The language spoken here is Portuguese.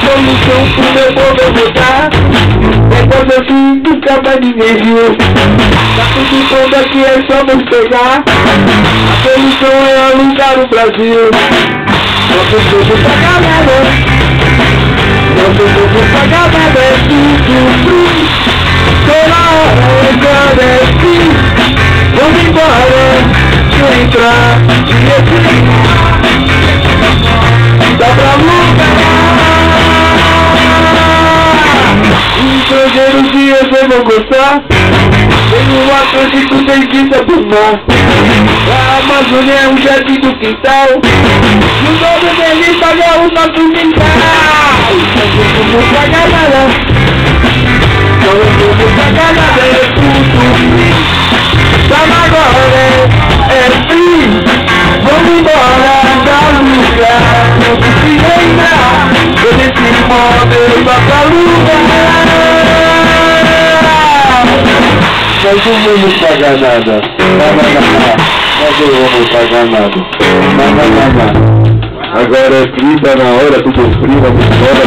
solução pro meu povo votar. Negócio assim nunca mais ninguém viu. Tá tudo pronto aqui, é só nos pegar. A solução é alugar o Brasil. Nosso povo paga nada. Nosso povo paga nada, é tudo free. Toda hora agradece. Vamos embora, deixa eu entrar. E assim dá pra lutar. Estrangeiros que eu vou gostar. Tem um Atlântico, tem vista pro mar. A Amazônia é um jardim do quintal. E o governo paga o nosso quintal. Não vou pagar nada. Não vou pagar nada, é tudo free. Tá agora, é free. Vamos embora, dá lugar. Não precisa entrar. Eu desse modo, vá pra lugar. Nós não vamos pagar nada. Nós não vamos pagar nada. Agora é free, tá na hora, tudo free, vamos embora.